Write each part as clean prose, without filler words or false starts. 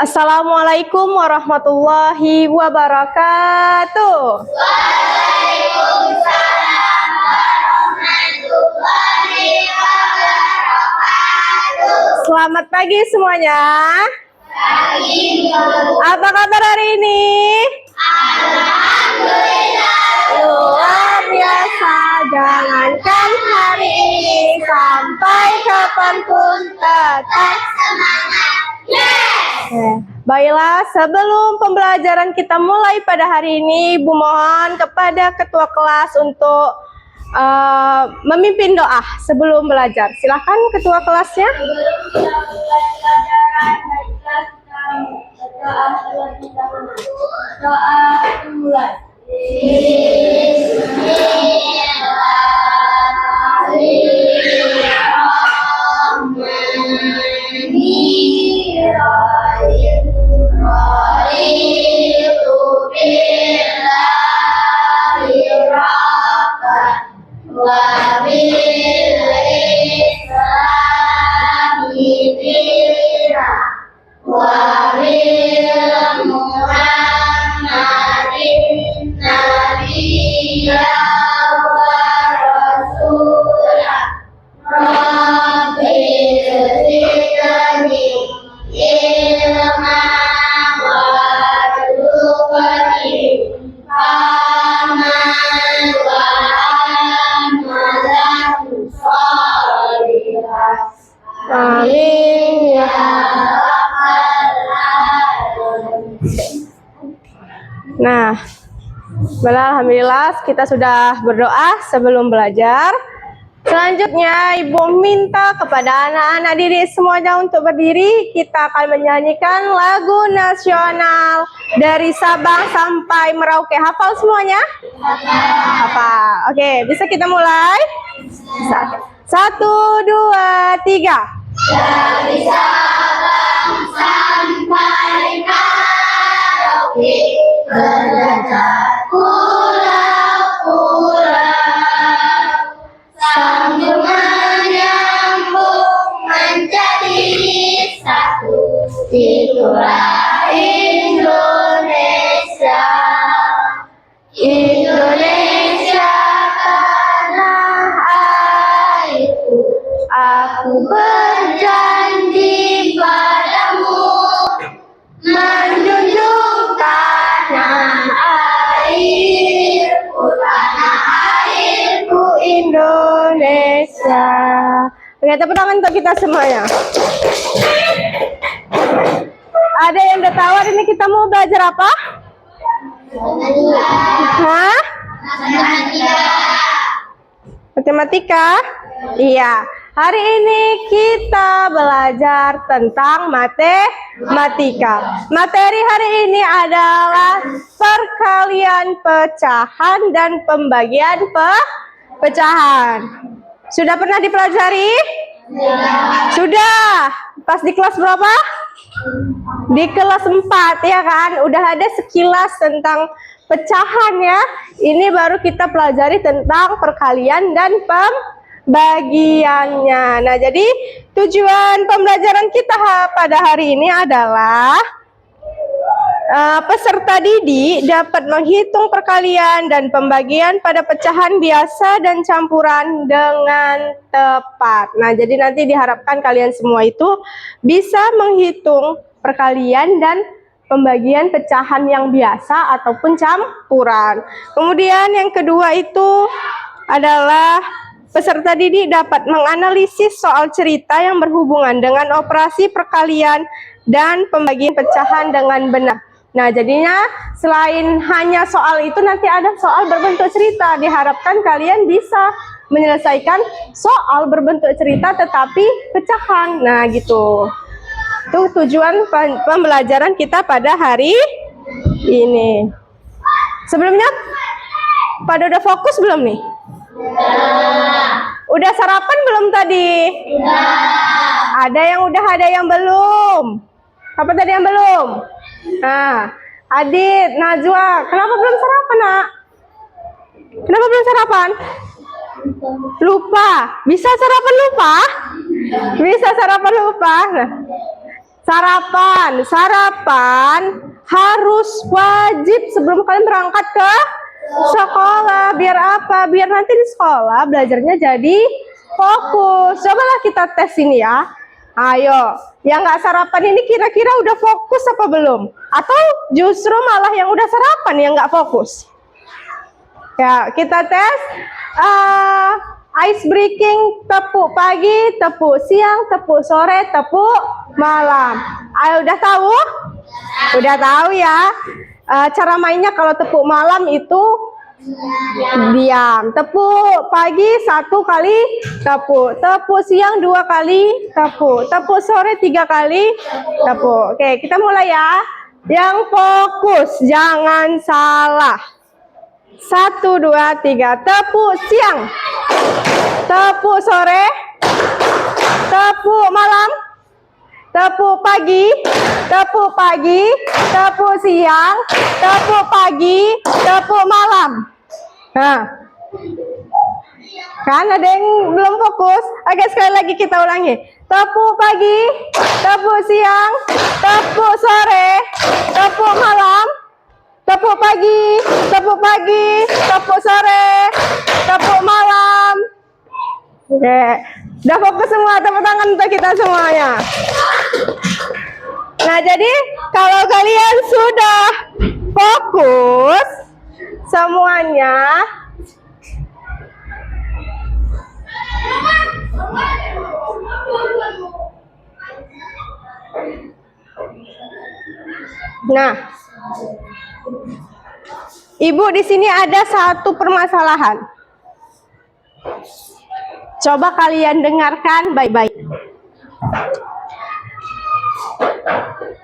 Assalamualaikum warahmatullahi wabarakatuh. Waalaikumsalam warahmatullahi wabarakatuh. Selamat pagi semuanya. Pagi. Apa kabar hari ini? Alhamdulillah. Luar biasa. Jangankan hari ini, sampai kapanpun tetap Semangat. Yes. Baiklah, sebelum pembelajaran kita mulai pada hari ini, Ibu mohon kepada ketua kelas untuk memimpin doa sebelum belajar. Silakan ketua kelasnya. Doa mulai. Amin ya. Nah, alhamdulillah kita sudah berdoa sebelum belajar. Selanjutnya Ibu minta kepada anak-anak didik semuanya untuk berdiri. Kita akan menyanyikan lagu nasional dari Sabang sampai Merauke. Hafal semuanya? Hafal. Oke, bisa kita mulai? Bisa. 1, 2, 3. Dari Sabang sampai Merauke, belajar pulau-pulau, sambung menyambung menjadi satu. Itulah Indonesia, Indonesia tanah airku. Aku berjanji padamu, menjunjung tanah airku Indonesia. Oke, tepuk tangan untuk kita semuanya. Ada yang udah tahu hari ini kita mau belajar apa? Hah? Matematika? Iya. Hari ini kita belajar tentang matematika. Materi hari ini adalah perkalian pecahan dan pembagian pecahan. Sudah pernah dipelajari? Sudah. Pas di kelas berapa? Di kelas 4 ya kan? Udah ada sekilas tentang pecahan ya. Ini baru kita pelajari tentang perkalian dan pembagiannya. Nah, jadi tujuan pembelajaran kita pada hari ini adalah peserta didik dapat menghitung perkalian dan pembagian pada pecahan biasa dan campuran dengan tepat. Nah, jadi nanti diharapkan kalian semua itu bisa menghitung perkalian dan pembagian pecahan yang biasa ataupun campuran. Kemudian yang kedua itu adalah peserta didik dapat menganalisis soal cerita yang berhubungan dengan operasi perkalian dan pembagian pecahan dengan benar. Nah, jadinya selain hanya soal itu nanti ada soal berbentuk cerita. Diharapkan kalian bisa menyelesaikan soal berbentuk cerita tetapi pecahan. Nah, gitu. Itu tujuan pembelajaran kita pada hari ini. Sebelumnya, pada udah fokus belum nih? Udah sarapan belum tadi? Ada yang udah, ada yang belum. Apa tadi yang belum? Nah, Adit, Najwa, kenapa belum sarapan, Nak? Kenapa belum sarapan? Lupa. Bisa sarapan lupa? Bisa sarapan lupa. Nah, Sarapan. Sarapan harus wajib sebelum kalian berangkat ke sekolah. Biar apa? Biar nanti di sekolah belajarnya jadi fokus. Cobalah kita tes ini ya. Ayo, yang nggak sarapan ini kira-kira udah fokus apa belum? Atau justru malah yang udah sarapan yang nggak fokus? Ya, kita tes. Ice breaking, tepuk pagi, tepuk siang, tepuk sore, tepuk malam. Ayo, udah tahu? Udah tahu ya. Cara mainnya kalau tepuk malam itu diam. Tepuk pagi 1 kali tepuk. Tepuk siang 2 kali tepuk. Tepuk sore 3 kali tepuk. Oke, kita mulai ya. Yang fokus, jangan salah. 1, 2, 3. Tepuk siang. Tepuk sore. Tepuk malam. Tepuk pagi. Tepuk pagi. Tepuk siang. Tepuk pagi. Tepuk malam. Nah, kan ada yang belum fokus. Oke, sekali lagi kita ulangi. Tepuk pagi. Tepuk siang. Tepuk sore. Tepuk malam. Tepuk pagi, tepuk pagi, tepuk sore, tepuk malam. Oke, udah fokus semua, tepuk tangan untuk kita semuanya. Nah, jadi kalau kalian sudah fokus semuanya, nah, Ibu di sini ada satu permasalahan. Coba kalian dengarkan baik-baik.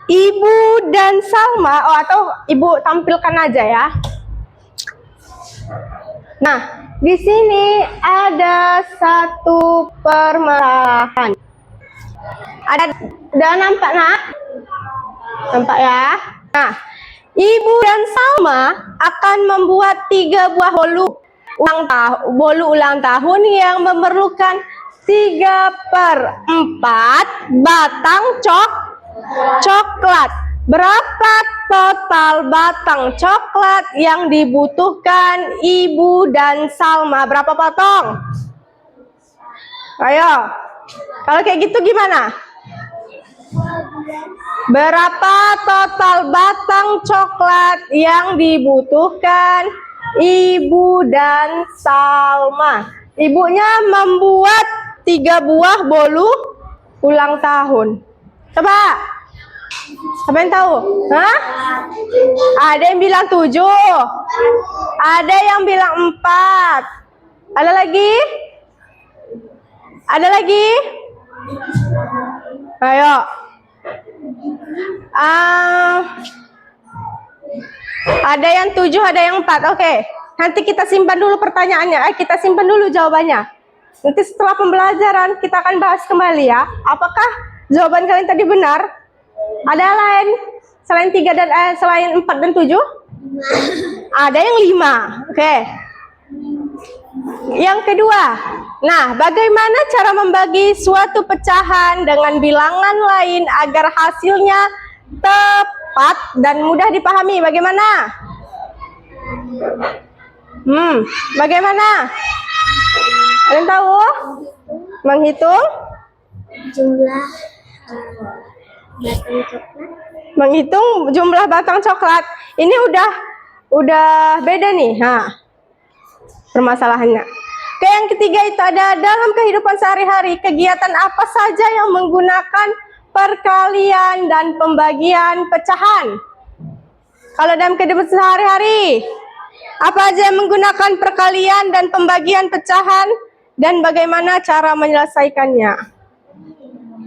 Ibu dan Salma, atau Ibu tampilkan aja ya. Nah, di sini ada satu permasalahan. Udah nampak, Nak? Nampak ya? Nah, Ibu dan Salma akan membuat 3 buah bolu ulang tahun yang memerlukan 3/4 batang coklat. Berapa total batang coklat yang dibutuhkan Ibu dan Salma? Berapa potong? Ayo, kalau kayak gitu gimana? Berapa total batang coklat yang dibutuhkan Ibu dan Salma? Ibunya membuat 3 buah bolu ulang tahun. Coba, siapa yang tahu? Hah? Ada yang bilang 7, ada yang bilang 4. Ada lagi? Ada lagi? Ayo. Ada yang 7, ada yang 4. Oke. Nanti kita simpan dulu pertanyaannya. Kita simpan dulu jawabannya. Nanti setelah pembelajaran kita akan bahas kembali ya. Apakah jawaban kalian tadi benar? Ada lain selain 3 dan selain 4 dan 7? Ada yang 5. Oke. Yang kedua, nah, bagaimana cara membagi suatu pecahan dengan bilangan lain agar hasilnya tepat dan mudah dipahami? Bagaimana? Bagaimana? Ada yang tahu? Menghitung? Jumlah batang coklat. Menghitung jumlah batang coklat. Ini udah beda nih. Permasalahannya. Oke, yang ketiga itu ada dalam kehidupan sehari-hari, kegiatan apa saja yang menggunakan perkalian dan pembagian pecahan? Kalau dalam kehidupan sehari-hari, apa aja yang menggunakan perkalian dan pembagian pecahan dan bagaimana cara menyelesaikannya?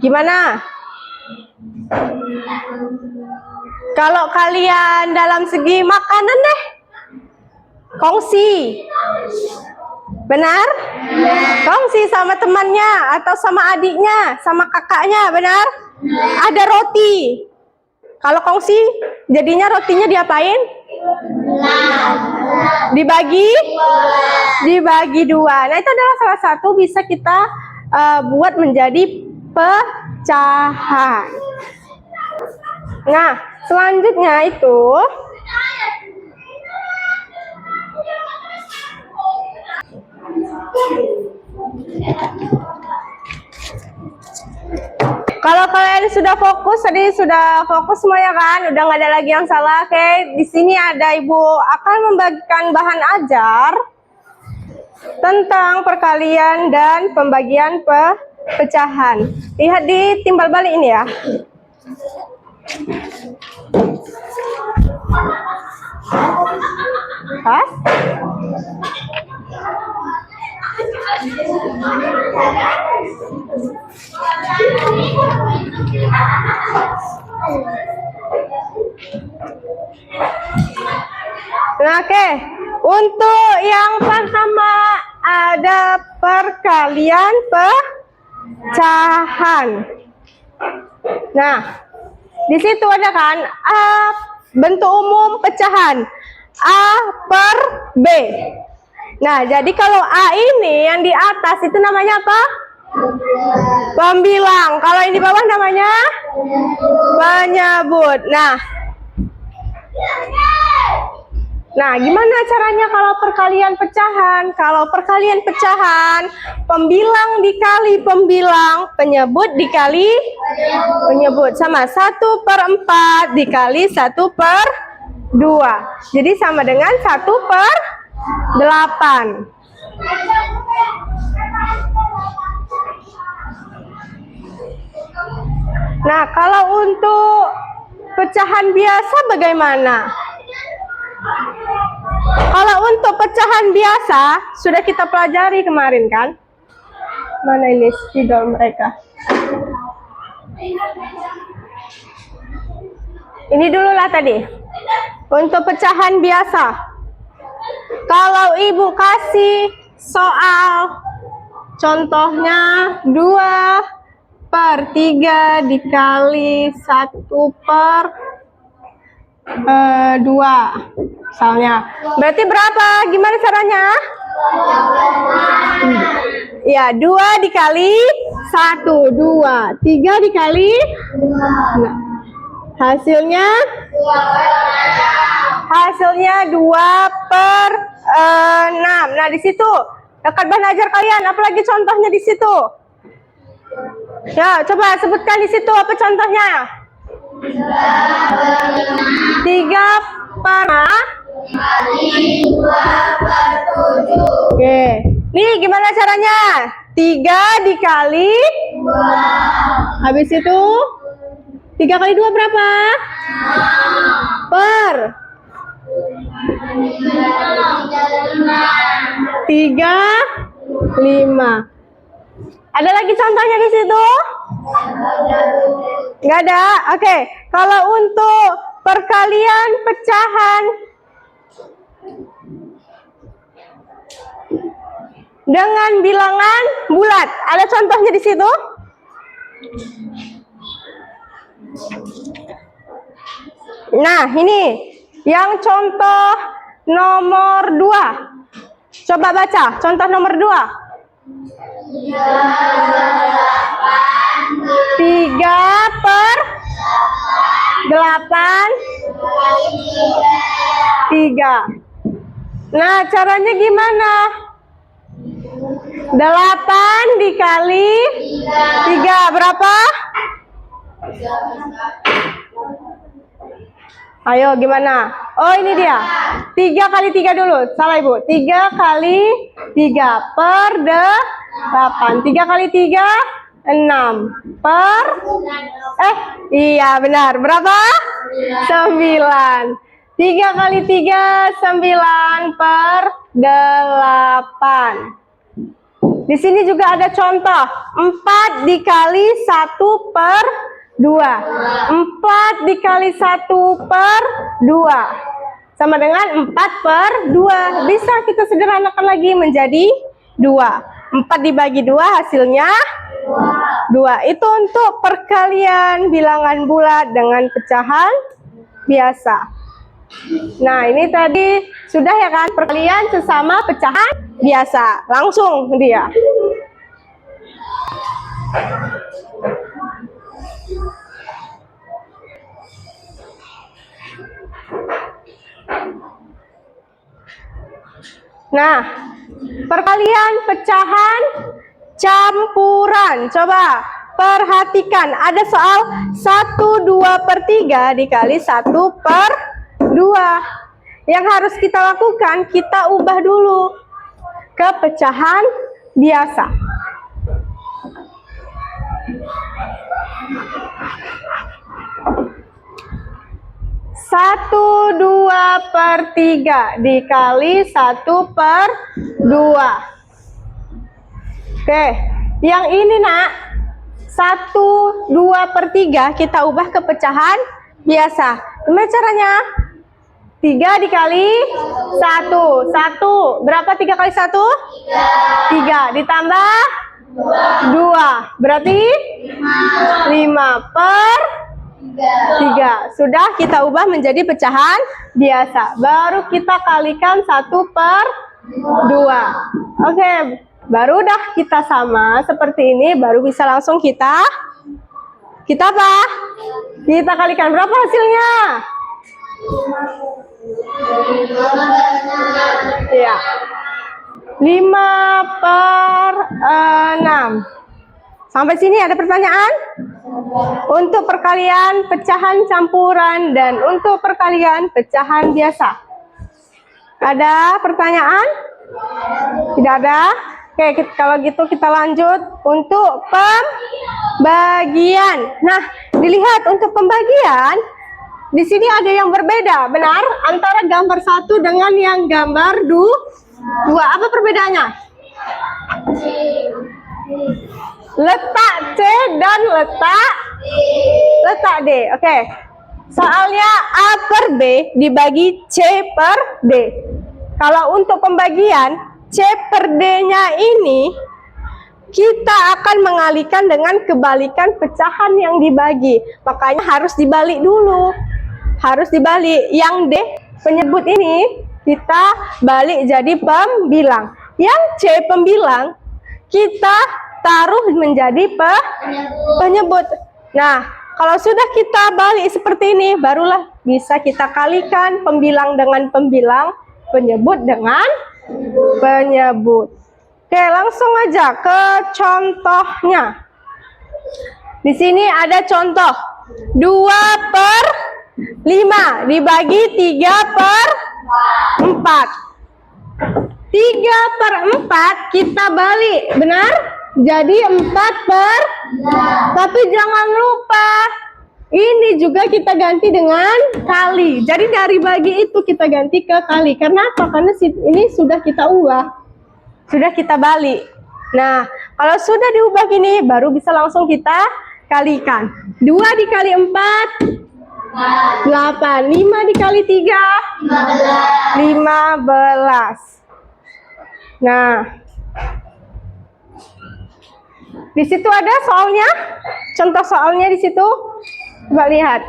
Gimana? Kalau kalian dalam segi makanan deh, kongsi. Benar? Kongsi sama temannya atau sama adiknya, sama kakaknya, benar? Ada roti. Kalau kongsi, jadinya rotinya diapain? Dibagi 2. Nah, itu adalah salah satu bisa kita buat menjadi pecahan. Nah, selanjutnya itu kalau kalian sudah fokus, tadi sudah fokus semuanya kan? Udah nggak ada lagi yang salah. Oke, di sini ada Ibu akan membagikan bahan ajar tentang perkalian dan pembagian pecahan. Lihat di timbal balik ini ya. Pas? Nah, oke. Untuk yang pertama ada perkalian pecahan. Nah, di situ ada kan bentuk umum pecahan A per B. Nah, jadi kalau A ini yang di atas itu namanya apa? Pembilang. Kalau yang di bawah namanya penyebut. Nah, gimana caranya kalau perkalian pecahan? Kalau perkalian pecahan, pembilang dikali pembilang, penyebut dikali penyebut. Sama 1/4 dikali 1/2. Jadi sama dengan 1/8. Nah, kalau untuk pecahan biasa bagaimana? Kalau untuk pecahan biasa, sudah kita pelajari kemarin kan? Mana ini spidol mereka? Ini dulu lah tadi. Untuk pecahan biasa. Kalau Ibu kasih soal, contohnya 2/3 dikali 1/2 misalnya. Berarti berapa? Gimana caranya? Ya, 2 dikali 1, 2. 3 dikali. Nah, hasilnya 2/6. Nah, di situ dekat bahan ajar kalian, apalagi contohnya di situ. Ya, coba sebutkan di situ apa contohnya? 3/2/7. Oke. Nih gimana caranya? 3 dikali 2. Habis itu 3 kali 2 berapa? Per 3/5. Ada lagi contohnya di situ? Nggak ada? Oke. Kalau untuk perkalian pecahan dengan bilangan bulat, ada contohnya di situ? Nah, ini yang contoh nomor 2. Coba baca contoh nomor 2. 3/8/3. Nah, caranya gimana? 8 dikali 3 berapa? Ayo gimana? Oh, ini dia. 3 kali 3 dulu. Salah Ibu. 3 kali 3 per 8. 3 kali 3 6 per iya benar. Berapa? 9. 3 kali 3 9 per 8. Di sini juga ada contoh 4 dikali 1/2. 4 dikali 1/2 sama dengan 4/2. Bisa kita sederhanakan lagi menjadi 2. 4 dibagi 2 hasilnya 2. Itu untuk perkalian bilangan bulat dengan pecahan biasa. Nah, ini tadi sudah ya kan, perkalian sesama pecahan biasa. Langsung dia. Nah, perkalian pecahan campuran. Coba perhatikan, ada soal 1/2/3 dikali 1/2. Yang harus kita lakukan, kita ubah dulu ke pecahan biasa. Satu 2/3 dikali 1/2. Oke, yang ini nak, 1/2/3 kita ubah ke pecahan biasa. Gimana caranya? 3 dikali 1. 1. Berapa 3 kali 1? 3. Ditambah 2. Berarti 5/3. Sudah kita ubah menjadi pecahan biasa. Baru kita kalikan 1/2. Oke, baru dah kita sama seperti ini. Baru bisa langsung kita apa? Kita kalikan. Berapa hasilnya? Ya, 5/6. Sampai sini ada pertanyaan? Untuk perkalian pecahan campuran dan untuk perkalian pecahan biasa. Ada pertanyaan? Tidak ada? Oke, kalau gitu kita lanjut untuk pembagian. Nah, dilihat untuk pembagian, di sini ada yang berbeda, benar? Antara gambar 1 dengan yang gambar 2. Apa perbedaannya? Letak C dan letak D. Oke. Soalnya A/B dibagi C/D. Kalau untuk pembagian C/D-nya ini kita akan mengalihkan dengan kebalikan pecahan yang dibagi. Makanya harus dibalik dulu. Harus dibalik. Yang D penyebut ini kita balik jadi pembilang. Yang C pembilang kita taruh menjadi penyebut. Nah, kalau sudah kita balik seperti ini, barulah bisa kita kalikan pembilang dengan pembilang, penyebut dengan penyebut. Oke, langsung aja ke contohnya. Di sini ada contoh 2/5 dibagi 3/4. 3/4 kita balik, benar? Jadi 4/, tapi jangan lupa ini juga kita ganti dengan kali. Jadi dari bagi itu kita ganti ke kali. Karena apa? Karena ini sudah kita ubah, sudah kita balik. Nah, kalau sudah diubah gini, baru bisa langsung kita kalikan. 2 dikali 4, 8. 5 dikali 3, 15. Nah, di situ ada soalnya, contoh soalnya di situ. Coba lihat.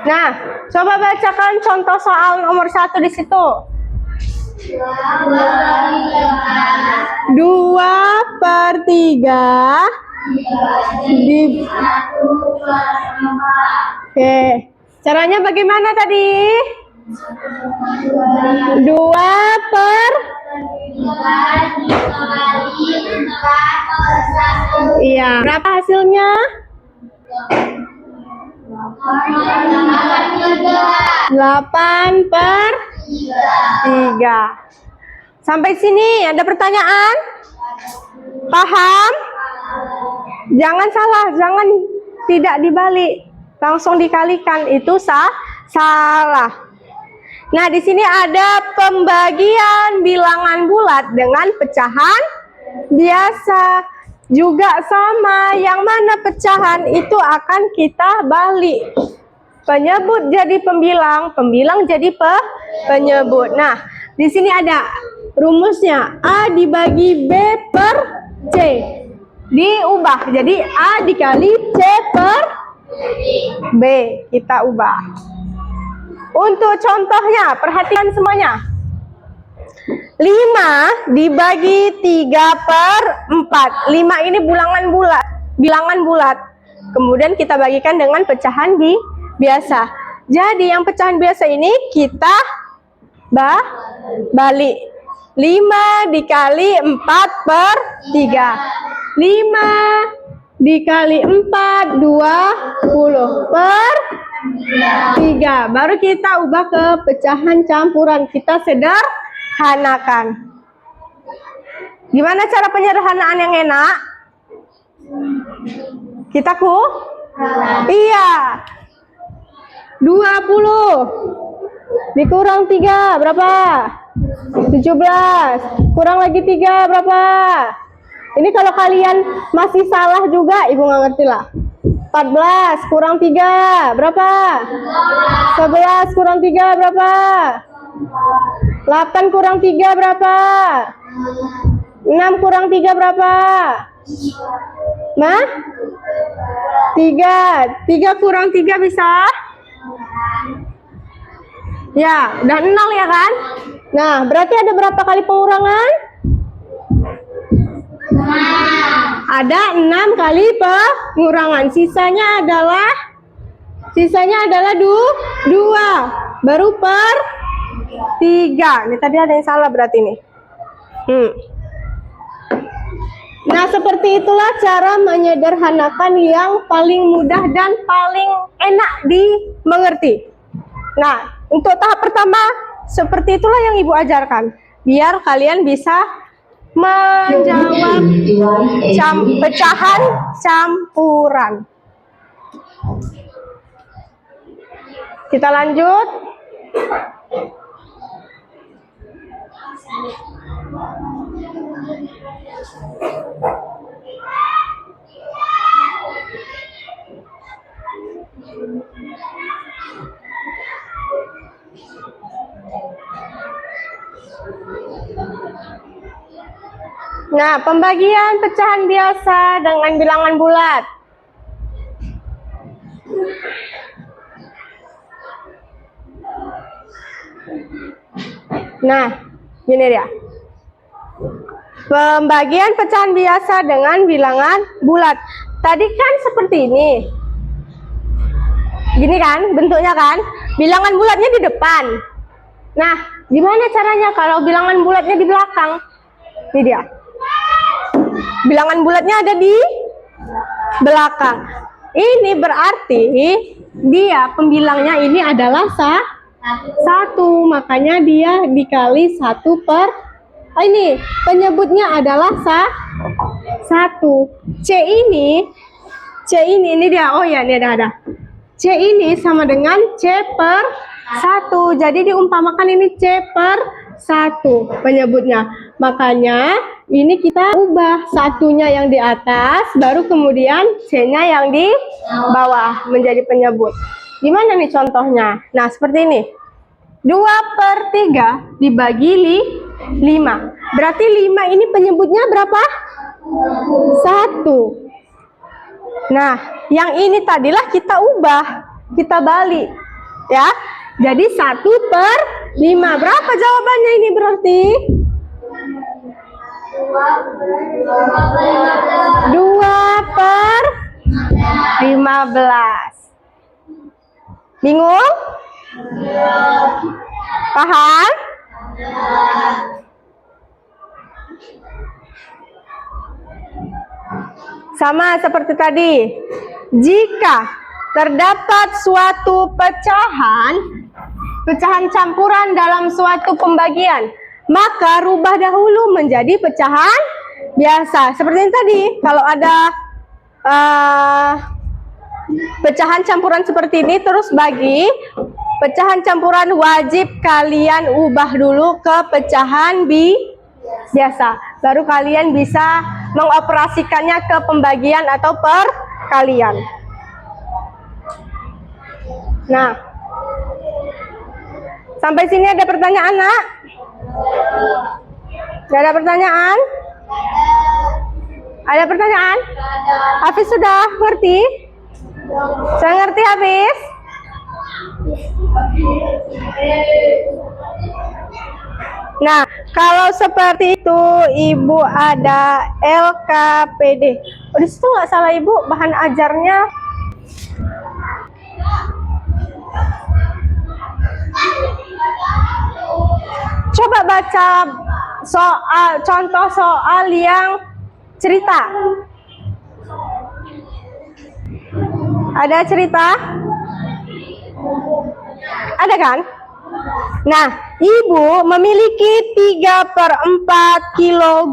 Nah, coba bacakan contoh soal nomor 1 di situ. 2/3 di... Oke, caranya bagaimana tadi? 2/3 Iya, berapa hasilnya? 8/3. Sampai sini ada pertanyaan? Paham? Jangan salah, jangan tidak dibalik, langsung dikalikan, itu salah. Nah, di sini ada pembagian bilangan bulat dengan pecahan biasa. Juga sama, yang mana pecahan itu akan kita balik. Penyebut jadi pembilang, pembilang jadi penyebut. Nah, di sini ada rumusnya. A dibagi B/C. Diubah jadi A dikali C/B. Kita ubah. Untuk contohnya, perhatikan semuanya. 5 dibagi 3/4. 5 ini bilangan bulat. Kemudian kita bagikan dengan pecahan biasa. Jadi yang pecahan biasa ini kita balik. 5 dikali 4/3. 5 dikali 4, 20 per 3. Baru kita ubah ke pecahan campuran. Kita sederhanakan. Gimana cara penyederhanaan yang enak? Kita iya. 20 dikurang 3 berapa? 17. Kurang lagi 3 berapa? Ini kalau kalian masih salah juga, Ibu nggak ngerti lah. 14 kurang 3 berapa? 11 kurang 3 berapa? 8 kurang 3 berapa? 6 kurang 3 berapa? 3 kurang 3 bisa? Ya, udah 0 ya kan? Nah, berarti ada berapa kali pengurangan? Ada 6 kali pengurangan. Sisanya adalah 2. Baru per 3. Ini tadi ada yang salah berarti nih. Nah, seperti itulah cara menyederhanakan yang paling mudah dan paling enak dimengerti. Nah, untuk tahap pertama, seperti itulah yang Ibu ajarkan. Biar kalian bisa menjawab pecahan campuran. Kita lanjut. Nah, pembagian pecahan biasa dengan bilangan bulat. Nah, gini dia. Pembagian pecahan biasa dengan bilangan bulat. Tadi kan seperti ini. Gini kan bentuknya kan? Bilangan bulatnya di depan. Nah, gimana caranya kalau bilangan bulatnya di belakang? Ini dia. Bilangan bulatnya ada di belakang. Ini berarti dia pembilangnya ini adalah 1. Makanya dia dikali 1 per ini penyebutnya adalah 1. C ini dia. Oh ya, ini ada. C ini sama dengan C per 1. Jadi diumpamakan ini C per 1 penyebutnya. Makanya ini kita ubah satunya yang di atas, baru kemudian C-nya yang di bawah menjadi penyebut. Gimana nih contohnya? Nah, seperti ini. 2/3 dibagi 5. Berarti 5 ini penyebutnya berapa? 1. Nah, yang ini tadilah kita ubah, kita balik. Ya. Jadi 1/5. Berapa jawabannya ini berarti? 2/15. Bingung? Paham? Sama seperti tadi. Jika terdapat suatu pecahan campuran dalam suatu pembagian, maka rubah dahulu menjadi pecahan biasa. Seperti yang tadi, kalau ada pecahan campuran seperti ini, terus bagi, pecahan campuran wajib kalian ubah dulu ke pecahan biasa. Baru kalian bisa mengoperasikannya ke pembagian atau perkalian. Nah, sampai sini ada pertanyaan, Nak? Gak ada pertanyaan? Ada pertanyaan? Hafiz sudah ngerti? Saya ngerti, Hafiz? Nah, kalau seperti itu, Ibu ada LKPD. Oh, di situ nggak salah, Ibu, bahan ajarnya Coba baca contoh soal yang cerita. Ada cerita? Ada kan? Nah, ibu memiliki 3/4 kilo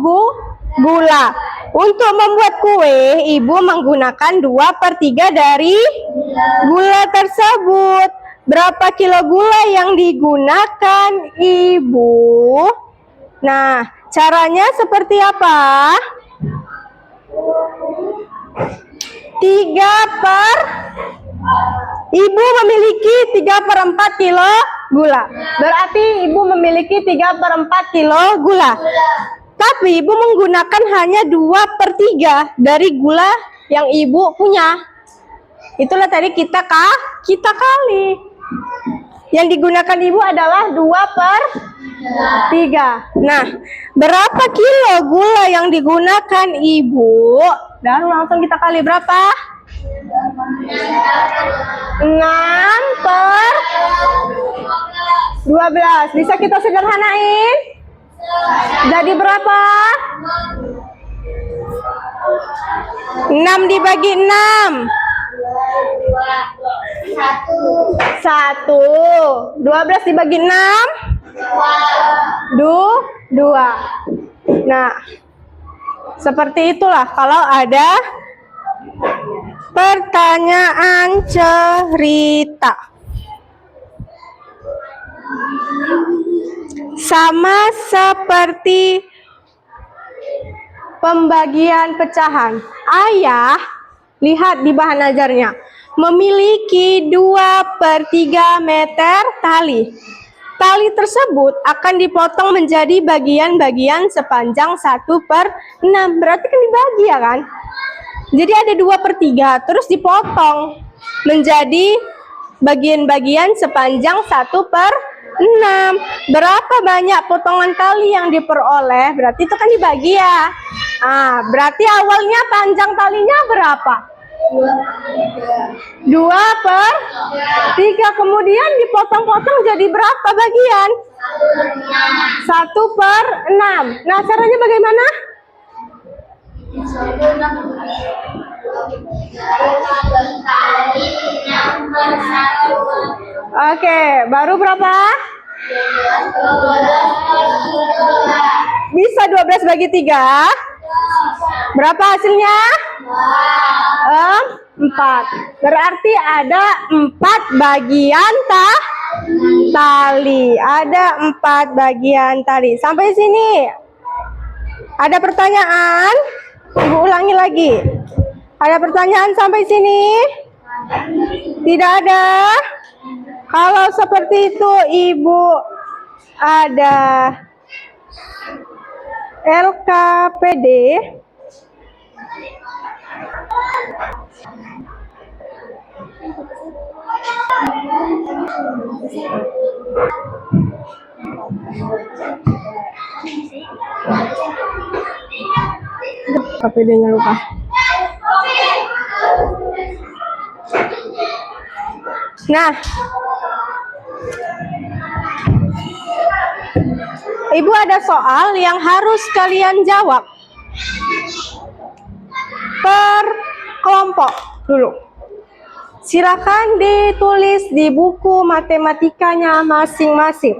gula. Untuk membuat kue, ibu menggunakan 2/3 dari gula tersebut. Berapa kilo gula yang digunakan ibu? Nah, caranya seperti apa? 3 Ibu memiliki 3/4 kilo gula. Berarti ibu memiliki 3/4 kilo gula. Tapi ibu menggunakan hanya 2/3 dari gula yang ibu punya. Itulah tadi kita kali. Yang digunakan ibu adalah 2/3. Nah, berapa kilo gula yang digunakan ibu? Dan langsung kita kali berapa? 6/12. Bisa kita sederhanain? Jadi berapa? 6 dibagi 6. 1. 12 dibagi 6. 2. Nah, seperti itulah kalau ada pertanyaan cerita. Sama seperti pembagian pecahan. Ayah, lihat di bahan ajarnya, memiliki 2/3 meter tali. Tali tersebut akan dipotong menjadi bagian-bagian sepanjang 1/6. Berarti kan dibagi ya kan? Jadi ada 2/3, terus dipotong menjadi bagian-bagian sepanjang 1/6. Berapa banyak potongan tali yang diperoleh? Berarti itu kan dibagi ya. Berarti awalnya panjang talinya berapa? 2/3. Kemudian dipotong-potong jadi berapa bagian? 1/6. Nah, caranya bagaimana? Oke, baru berapa? Bisa 12 bagi 3. Berapa hasilnya? 4. Berarti ada 4 bagian tali. Ada 4 bagian tali. Sampai sini. Ada pertanyaan? Ibu ulangi lagi. Ada pertanyaan sampai sini? Tidak ada? Kalau seperti itu, Ibu ada LKPD. KPD-nya lupa. Nah, Ibu ada soal yang harus kalian jawab per kelompok dulu. Silakan ditulis di buku matematikanya masing-masing.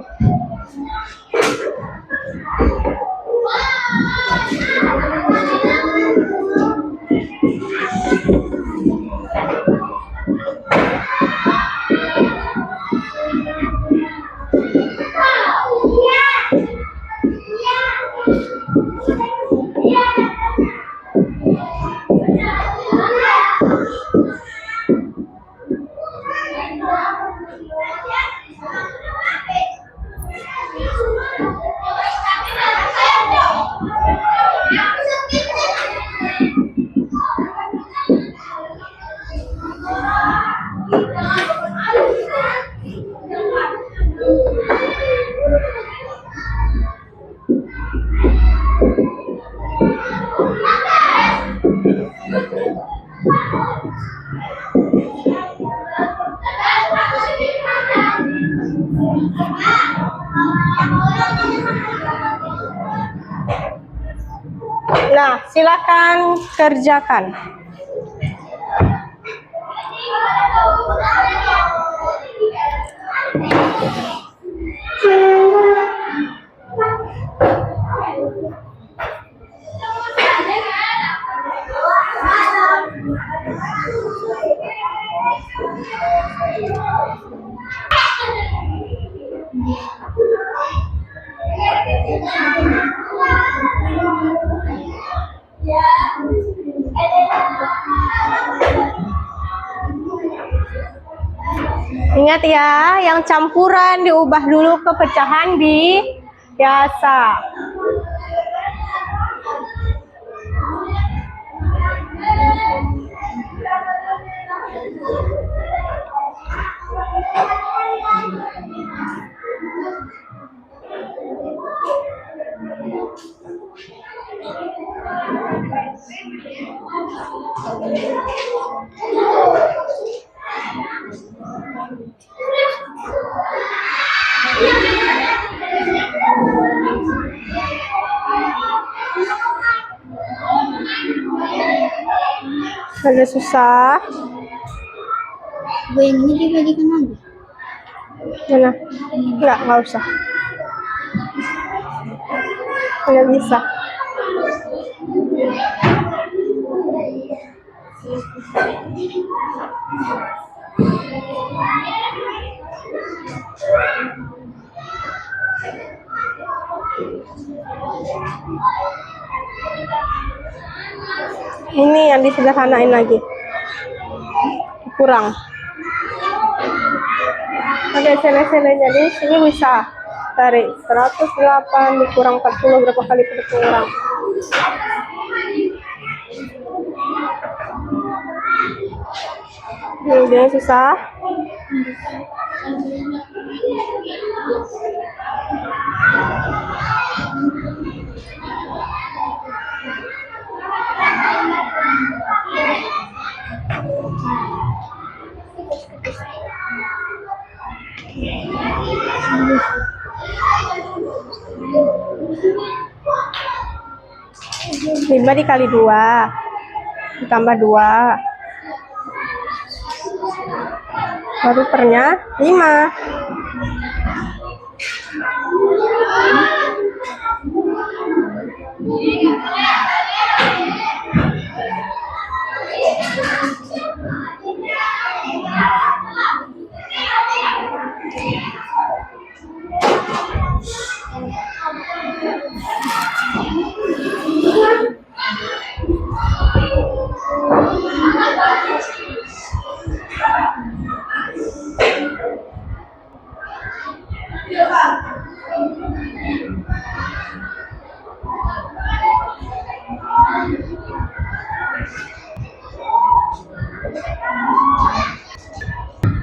Nah, silakan kerjakan. Ingat ya, yang campuran diubah dulu ke pecahan biasa. Agak susah. Bu, yang ini dibagikan lagi. Mana? Nggak usah. Nggak bisa. Ini yang disederhanain lagi. Kurang. Oke, sele-sele jadi sini bisa tarik 108 dikurang 40 berapa kali berkurang. Ini susah. Lima dikali 2 ditambah 2 baru pernya 5.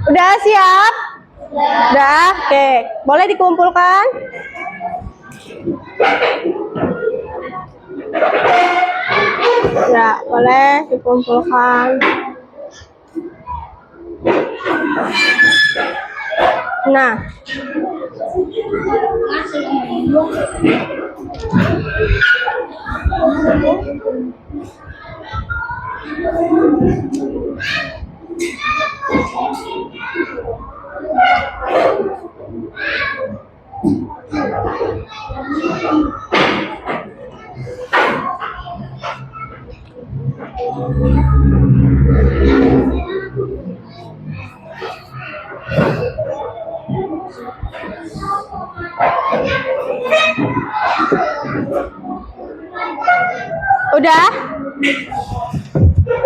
Udah siap? Udah, oke. Boleh dikumpulkan? Ya, boleh dikumpulkan. Nah. Udah?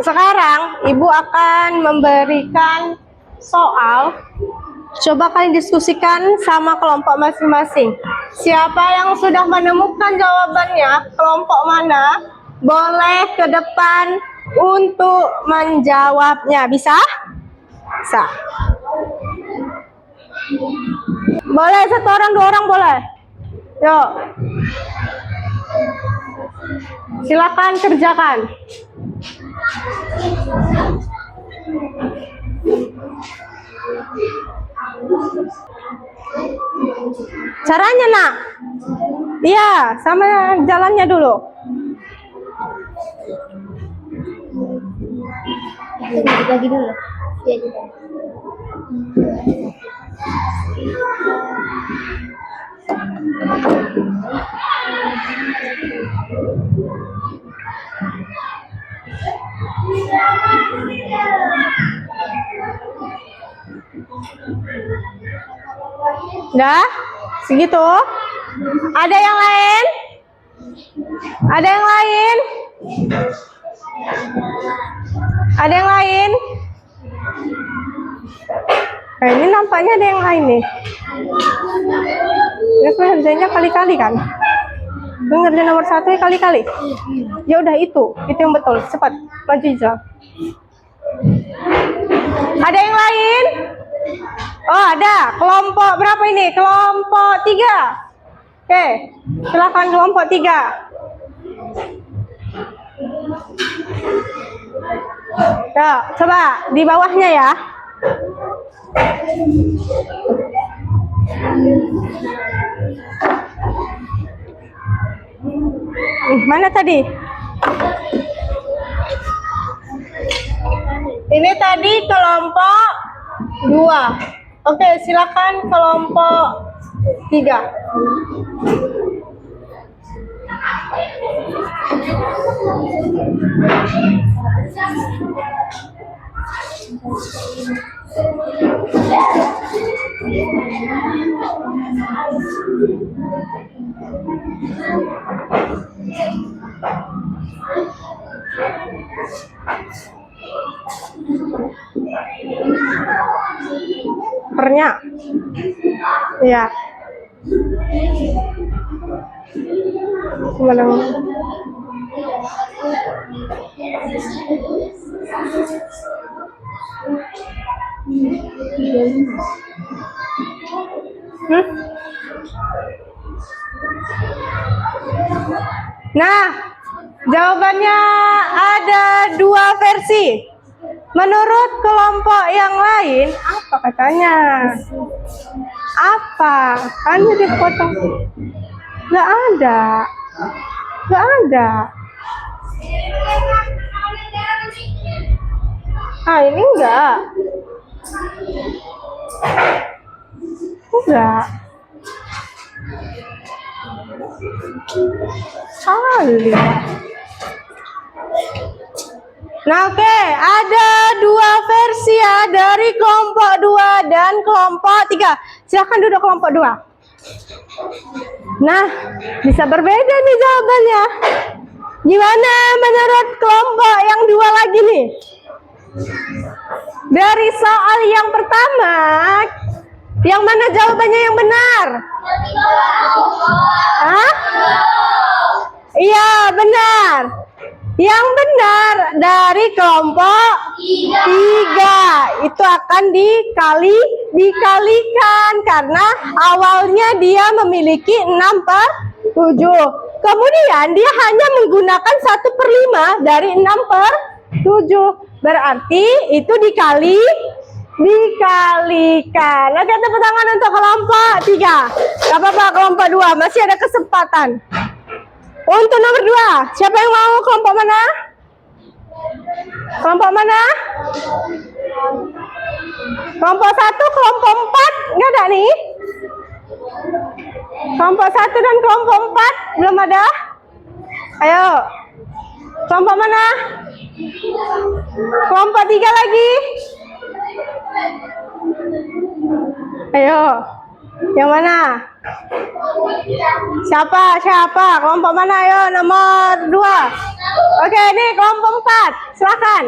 Sekarang Ibu akan memberikan soal. Coba kalian diskusikan sama kelompok masing-masing. Siapa yang sudah menemukan jawabannya, kelompok mana, boleh ke depan untuk menjawabnya. Bisa? Bisa. Boleh, 1 orang, 2 orang boleh. Yuk. Silakan kerjakan. Caranya, Nak. Iya, sama jalannya dulu. Dibagi dulu. Iya, dibagi. Udah? Segitu? Ada yang lain? Ada yang lain? Ada yang lain? Nah, ini nampaknya ada yang lain nih. Ya, ngerjainnya kali-kali kan? Lu ngerjain nomor 1 ya kali-kali? Ya udah itu yang betul. Cepat, maju aja. Ada yang lain? Oh ada, kelompok berapa ini? Kelompok 3. Oke, silakan kelompok 3. Ya, coba di bawahnya ya. Mana tadi? Ini tadi kelompok 2. Oke, silakan kelompok 3. Pernya. Ya. Gimana? Nah, jawabannya ada 2 versi. Menurut kelompok yang lain, apa katanya? Apa? Kan dipotong. Nggak ada. Nggak ada. Ah, ini enggak. Enggak. Kali. Nah, oke, ada 2 versi ya dari kelompok 2 dan kelompok 3. Silahkan duduk kelompok 2. Nah, bisa berbeda nih jawabannya. Gimana menurut kelompok yang 2 lagi nih? Dari soal yang pertama, yang mana jawabannya yang benar? Hah? Iya, benar. Yang benar dari kelompok 3 itu akan dikalikan karena awalnya dia memiliki 6/7. Kemudian dia hanya menggunakan 1/5 dari 6/7. Berarti itu dikalikan. Oke, tepuk tangan untuk kelompok 3. Gak apa-apa, kelompok 2 masih ada kesempatan. Untuk nomor 2, siapa yang mau kelompok mana? Kelompok mana? Kelompok 1, kelompok 4, nggak ada nih? Kelompok 1 dan kelompok 4 belum ada? Ayo, kelompok mana? Kelompok 3 lagi? Ayo, yang mana? Siapa? Kelompok mana? Ayo, nomor 2. Oke, ini kelompok 4. Silakan.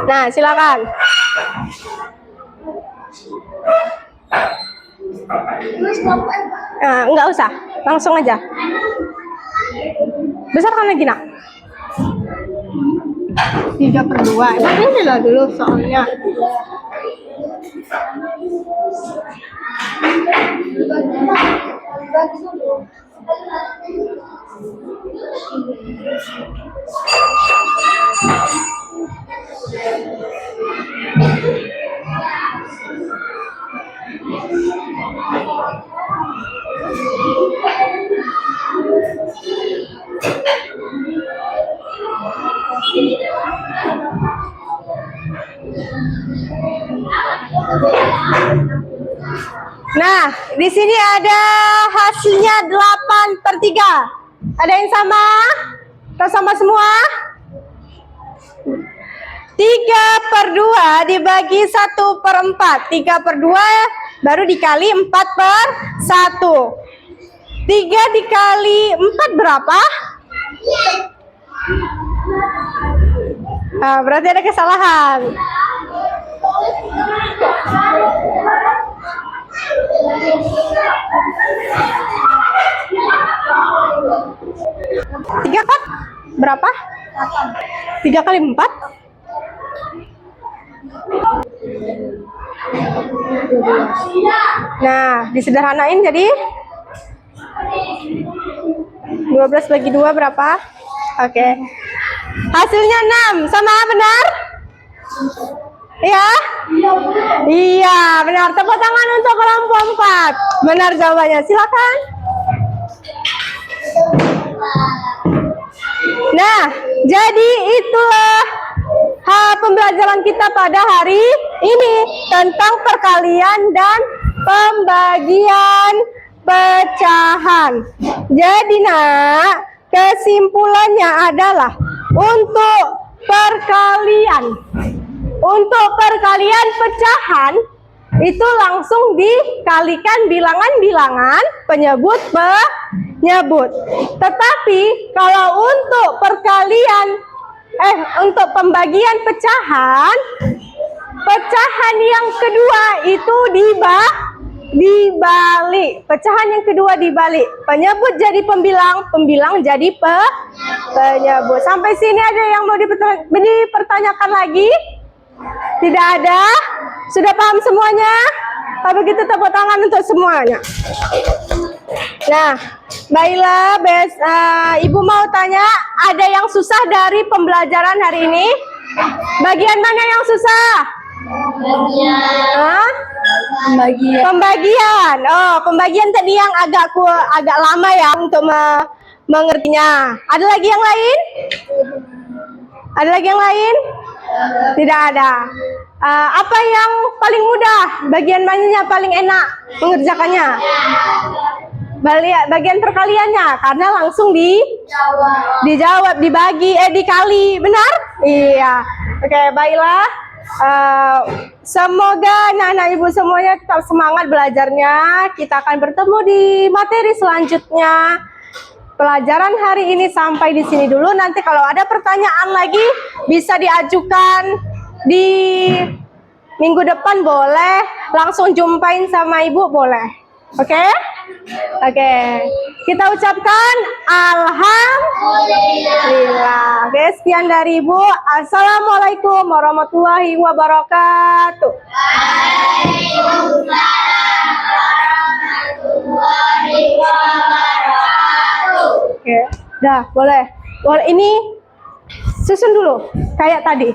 Nah, silakan. Enggak usah, langsung aja. Besarkan lagi, nak. 3/2. Ini lah dulu soalnya. Dibagi dulu. Nah, di sini ada hasilnya 8/3. Ada yang sama? Atau sama semua? 3/2 dibagi 1/4. 3/2 baru dikali 4/1. 3 dikali 4 berapa? Nah, berarti ada kesalahan. Tiga kan? Berapa? 3 kali 4? Nah, disederhanain jadi 12 bagi 2 berapa? Oke. Hasilnya 6. Sama benar? Ya? Iya, benar. Tepuk tangan untuk kelompok 4. Benar jawabannya. Silakan. Nah, jadi itulah pembelajaran kita pada hari ini tentang perkalian dan pembagian pecahan. Jadi nak, kesimpulannya adalah untuk perkalian pecahan itu langsung dikalikan bilangan-bilangan, penyebut penyebut. Tetapi kalau untuk untuk pembagian pecahan yang kedua itu dibalik. Pecahan yang kedua dibalik. Penyebut jadi pembilang, pembilang jadi penyebut. Sampai sini ada yang mau dipertanyakan lagi? Tidak ada? Sudah paham semuanya? Kalau begitu tepuk tangan untuk semuanya. Nah, baiklah, Ibu mau tanya, ada yang susah dari pembelajaran hari ini? Bagian mana yang susah? Pembagian. Oh, pembagian tadi yang agak lama ya untuk mengertinya. Ada lagi yang lain? Ada lagi yang lain? Tidak ada. Apa yang paling mudah? Bagian mananya paling enak mengerjakannya? Bagian perkaliannya, karena langsung dijawab, dikali, benar? Iya. Oke, baiklah. Semoga anak-anak ibu semuanya tetap semangat belajarnya. Kita akan bertemu di materi selanjutnya. Pelajaran hari ini sampai di sini dulu. Nanti kalau ada pertanyaan lagi bisa diajukan di minggu depan, boleh. Langsung jumpain sama ibu, boleh. Oke? Oke. Kita ucapkan alhamdulillah. Oke, sekian dari ibu. Assalamualaikum warahmatullahi wabarakatuh. Waalaikumsalam warahmatullahi wabarakatuh. Oke, dah boleh. Boleh, ini susun dulu kayak tadi.